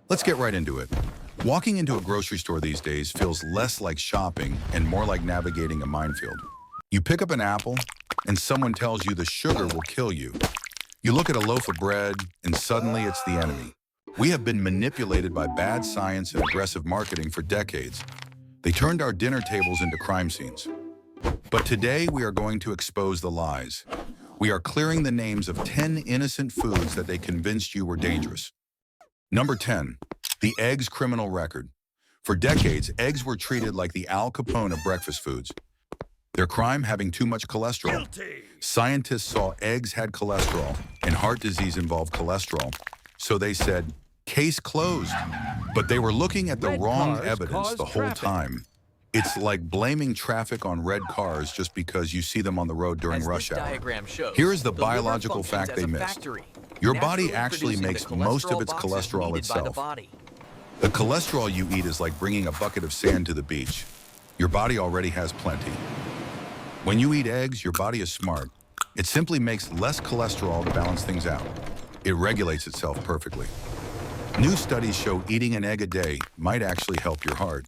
Let's get right into it. Walking into a grocery store these days feels less like shopping and more like navigating a minefield. You pick up an apple, and someone tells you the sugar will kill you. You look at a loaf of bread, and suddenly it's the enemy. We have been manipulated by bad science and aggressive marketing for decades. They turned our dinner tables into crime scenes. But today we are going to expose the lies. We are clearing the names of 10 innocent foods that they convinced you were dangerous. Number 10, the egg's criminal record. For decades, eggs were treated like the Al Capone of breakfast foods. Their crime, having too much cholesterol. Guilty. Scientists saw eggs had cholesterol and heart disease involved cholesterol. So they said, case closed. But they were looking at the Red wrong cars evidence cause the whole traffic. time. It's like blaming traffic on red cars just because you see them on the road during As rush this hour. diagram shows, Here is the liver biological functions fact as they a missed. factory, Your body naturally actually producing makes the most of its boxes cholesterol needed by the itself. body. The cholesterol you eat is like bringing a bucket of sand to the beach. Your body already has plenty. When you eat eggs, your body is smart. It simply makes less cholesterol to balance things out. It regulates itself perfectly. New studies show eating an egg a day might actually help your heart.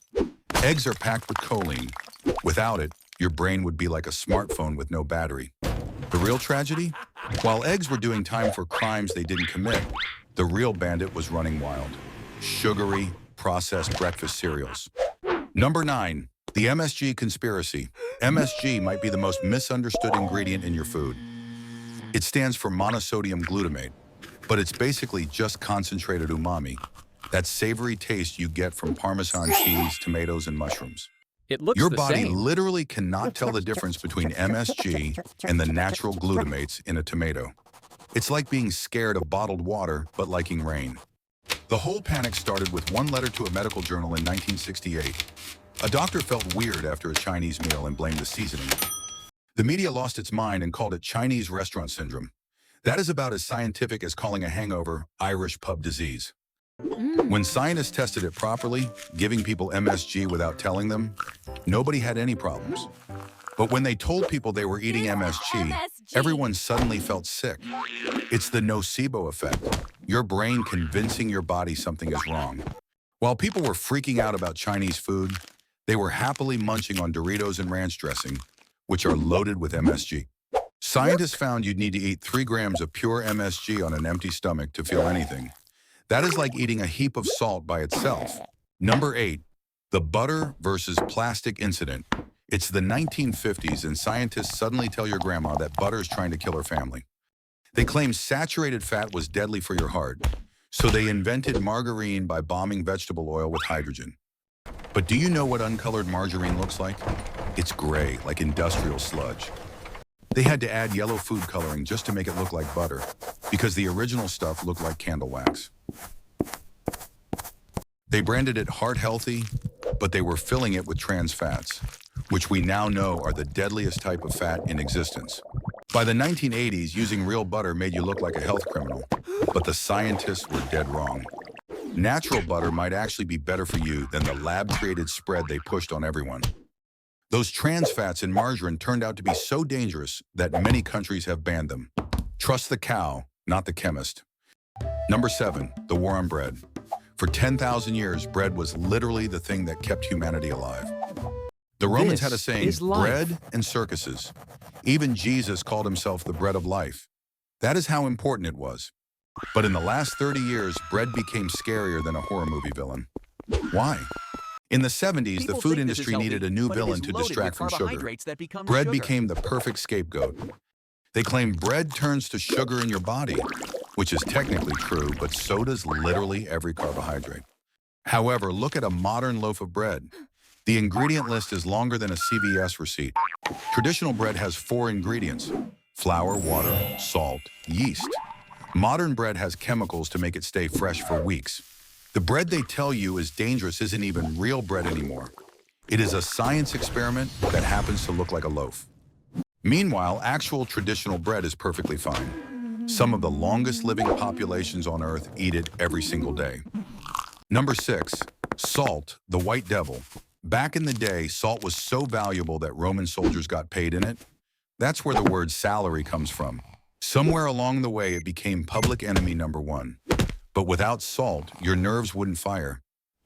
Eggs are packed with choline. Without it, your brain would be like a smartphone with no battery. The real tragedy? While eggs were doing time for crimes they didn't commit, the real bandit was running wild. Sugary, processed breakfast cereals. Number 9, the MSG conspiracy. MSG might be the most misunderstood ingredient in your food. It stands for monosodium glutamate, but it's basically just concentrated umami, that savory taste you get from Parmesan cheese, tomatoes, and mushrooms. It looks Your the body same. literally cannot tell the difference between MSG and the natural glutamates in a tomato. It's like being scared of bottled water, but liking rain. The whole panic started with one letter to a medical journal in 1968. A doctor felt weird after a Chinese meal and blamed the seasoning. The media lost its mind and called it Chinese restaurant syndrome. That is about as scientific as calling a hangover Irish pub disease. When scientists tested it properly, giving people MSG without telling them, nobody had any problems. But when they told people they were eating MSG, everyone suddenly felt sick. It's the nocebo effect, your brain convincing your body something is wrong. While people were freaking out about Chinese food, they were happily munching on Doritos and ranch dressing, which are loaded with MSG. Scientists found you'd need to eat 3 grams of pure MSG on an empty stomach to feel anything. That is like eating a heap of salt by itself. Number 8, the butter versus plastic incident. It's the 1950s and scientists suddenly tell your grandma that butter is trying to kill her family. They claim saturated fat was deadly for your heart, so they invented margarine by bombing vegetable oil with hydrogen. But do you know what uncolored margarine looks like? It's gray, like industrial sludge. They had to add yellow food coloring just to make it look like butter, because the original stuff looked like candle wax. They branded it heart healthy, but they were filling it with trans fats, which we now know are the deadliest type of fat in existence. By the 1980s, using real butter made you look like a health criminal, but the scientists were dead wrong. Natural butter might actually be better for you than the lab-created spread they pushed on everyone. Those trans fats in margarine turned out to be so dangerous that many countries have banned them. Trust the cow, not the chemist. Number 7, the war on bread. For 10,000 years, bread was literally the thing that kept humanity alive. The Romans had a This saying, is life. bread and circuses. Even Jesus called himself the bread of life. That is how important it was. But in the last 30 years, bread became scarier than a horror movie villain. Why? In the 70s, the People food think this is industry needed a healthy, new but it villain is to loaded distract with from sugar. carbohydrates that become Bread sugar. became the perfect scapegoat. They claim bread turns to sugar in your body, which is technically true, but so does literally every carbohydrate. However, look at a modern loaf of bread. The ingredient list is longer than a CVS receipt. Traditional bread has 4 ingredients: flour, water, salt, yeast. Modern bread has chemicals to make it stay fresh for weeks. The bread they tell you is dangerous isn't even real bread anymore. It is a science experiment that happens to look like a loaf. Meanwhile, actual traditional bread is perfectly fine. Some of the longest living populations on Earth eat it every single day. Number 6, salt, the white devil. Back in the day, salt was so valuable that Roman soldiers got paid in it. That's where the word salary comes from. Somewhere along the way, it became public enemy number 1. But without salt, your nerves wouldn't fire.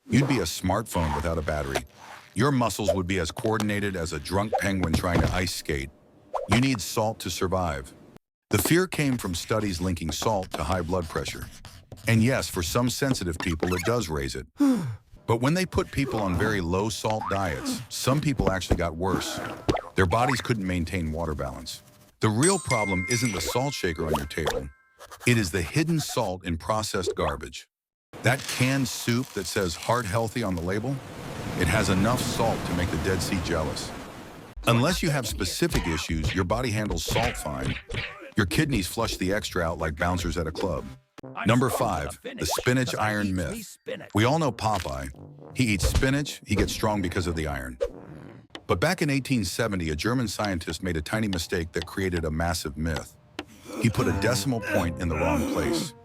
You'd be a smartphone without a battery. Your muscles would be as coordinated as a drunk penguin trying to ice skate. You need salt to survive. The fear came from studies linking salt to high blood pressure. And yes, for some sensitive people, it does raise it. But when they put people on very low salt diets, some people actually got worse. Their bodies couldn't maintain water balance. The real problem isn't the salt shaker on your table. It is the hidden salt in processed garbage. That canned soup that says heart healthy on the label, it has enough salt to make the Dead Sea jealous. Unless you have specific issues, your body handles salt fine. Your kidneys flush the extra out like bouncers at a club. Number 5, the spinach iron myth. We all know Popeye. He eats spinach, he gets strong because of the iron. But back in 1870, a German scientist made a tiny mistake that created a massive myth. He put a decimal point in the wrong place.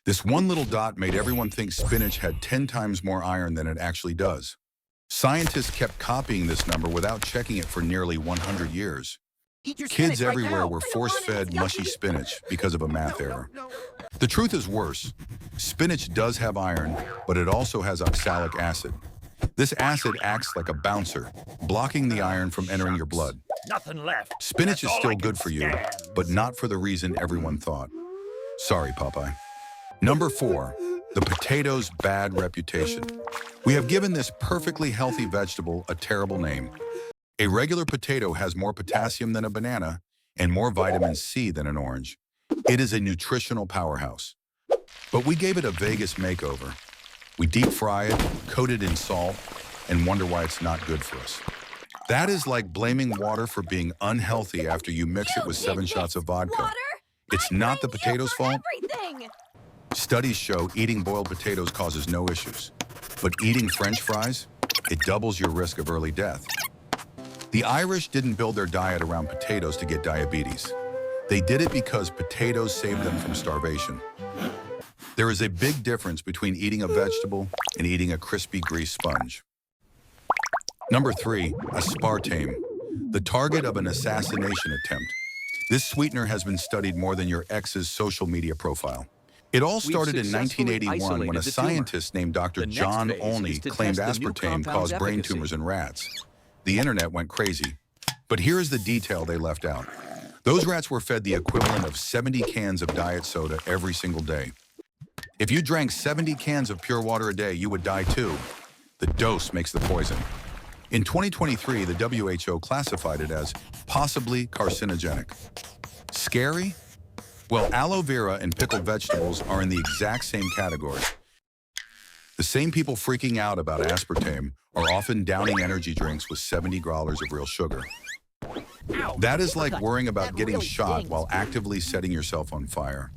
This one little dot made everyone think spinach had 10 times more iron than it actually does. Scientists kept copying this number without checking it for nearly 100 years. Kids everywhere were force-fed mushy spinach because of a math error. The truth is worse. Spinach does have iron, but it also has oxalic acid. This acid acts like a bouncer, blocking the iron from entering your blood. Nothing left. Spinach is still good for you, but not for the reason everyone thought. Sorry, Popeye. Number 4, the potato's bad reputation. We have given this perfectly healthy vegetable a terrible name. A regular potato has more potassium than a banana and more vitamin C than an orange. It is a nutritional powerhouse. But we gave it a Vegas makeover. We deep fry it, coat it in salt, and wonder why it's not good for us. That is like blaming water for being unhealthy after you mix it with 7 shots of vodka. It's not the potato's fault. Studies show eating boiled potatoes causes no issues. But eating French fries, it doubles your risk of early death. The Irish didn't build their diet around potatoes to get diabetes. They did it because potatoes saved them from starvation. There is a big difference between eating a vegetable and eating a crispy grease sponge. Number 3, aspartame, the target of an assassination attempt. This sweetener has been studied more than your ex's social media profile. It all started in 1981 when a scientist named Dr. John Olney claimed aspartame caused brain tumors in rats. The internet went crazy. But here is the detail they left out. Those rats were fed the equivalent of 70 cans of diet soda every single day. If you drank 70 cans of pure water a day, you would die too. The dose makes the poison. In 2023, the WHO classified it as possibly carcinogenic. Scary? Well, aloe vera and pickled vegetables are in the exact same category. The same people freaking out about aspartame are often downing energy drinks with 70 growlers of real sugar. That is like worrying about getting shot while actively setting yourself on fire.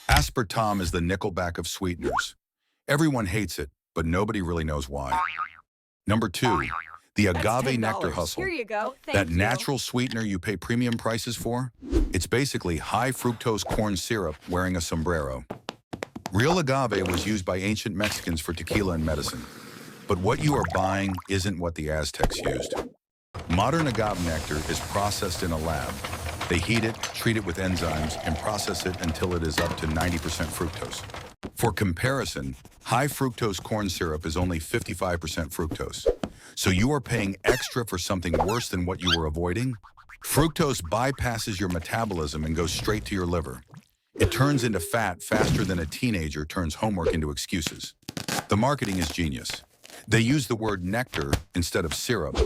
Aspartame is the Nickelback of sweeteners. Everyone hates it, but nobody really knows why. Number 2, the agave nectar hustle. Here you go. That natural sweetener you pay premium prices for? It's basically high fructose corn syrup wearing a sombrero. Real agave was used by ancient Mexicans for tequila and medicine. But what you are buying isn't what the Aztecs used. Modern agave nectar is processed in a lab. They heat it, treat it with enzymes, and process it until it is up to 90% fructose. For comparison, high fructose corn syrup is only 55% fructose. So you are paying extra for something worse than what you were avoiding? Fructose bypasses your metabolism and goes straight to your liver. It turns into fat faster than a teenager turns homework into excuses. The marketing is genius. They use the word nectar instead of syrup,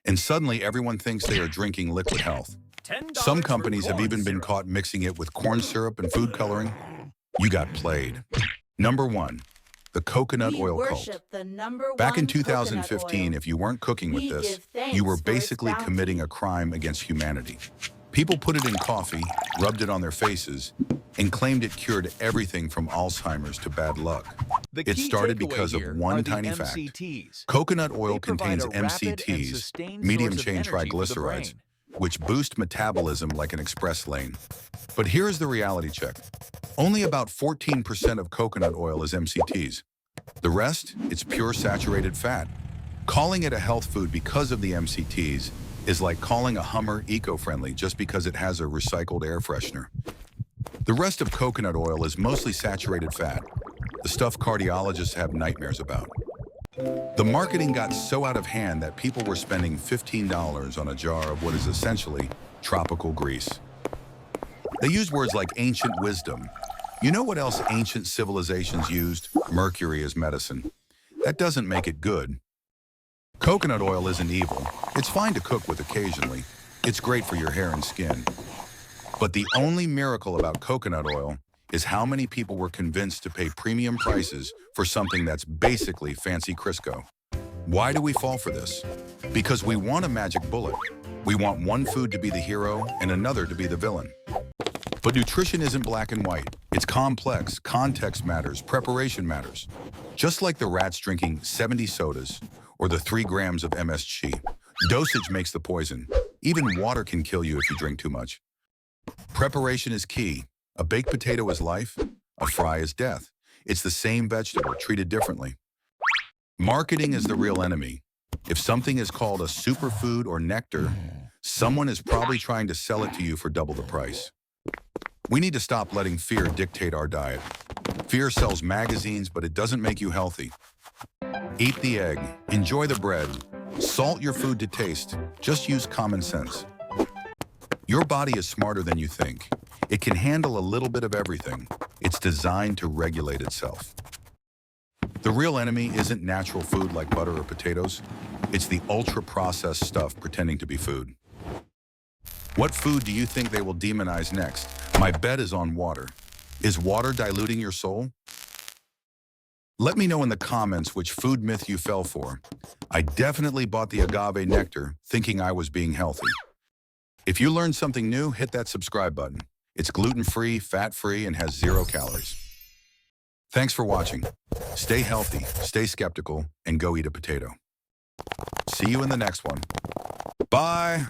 and suddenly everyone thinks they are drinking liquid health. Some companies have even been caught mixing it with corn syrup and food coloring. You got played. Number 1, the coconut oil cult. Back in 2015, if you weren't cooking with this, you were basically committing a crime against humanity. People put it in coffee, rubbed it on their faces, and claimed it cured everything from Alzheimer's to bad luck. It started because of one tiny fact. Coconut oil contains MCTs, medium-chain triglycerides, which boost metabolism like an express lane. But here is the reality check. Only about 14% of coconut oil is MCTs. The rest, it's pure saturated fat. Calling it a health food because of the MCTs is like calling a Hummer eco-friendly just because it has a recycled air freshener. The rest of coconut oil is mostly saturated fat, the stuff cardiologists have nightmares about. The marketing got so out of hand that people were spending $15 on a jar of what is essentially tropical grease. They use words like ancient wisdom. You know what else ancient civilizations used? Mercury as medicine. That doesn't make it good. Coconut oil isn't evil. It's fine to cook with occasionally. It's great for your hair and skin. But the only miracle about coconut oil is how many people were convinced to pay premium prices for something that's basically fancy Crisco. Why do we fall for this? Because we want a magic bullet. We want one food to be the hero and another to be the villain. But nutrition isn't black and white. It's complex, context matters, preparation matters. Just like the rats drinking 70 sodas or the 3 grams of MSG, dosage makes the poison. Even water can kill you if you drink too much. Preparation is key. A baked potato is life, a fry is death. It's the same vegetable, treated differently. Marketing is the real enemy. If something is called a superfood or nectar, someone is probably trying to sell it to you for double the price. We need to stop letting fear dictate our diet. Fear sells magazines, but it doesn't make you healthy. Eat the egg, enjoy the bread, salt your food to taste, just use common sense. Your body is smarter than you think. It can handle a little bit of everything. It's designed to regulate itself. The real enemy isn't natural food like butter or potatoes. It's the ultra-processed stuff pretending to be food. What food do you think they will demonize next? My bet is on water. Is water diluting your soul? Let me know in the comments which food myth you fell for. I definitely bought the agave nectar thinking I was being healthy. If you learned something new, hit that subscribe button. It's gluten-free, fat-free, and has 0 calories. Thanks for watching. Stay healthy, stay skeptical, and go eat a potato. See you in the next one. Bye!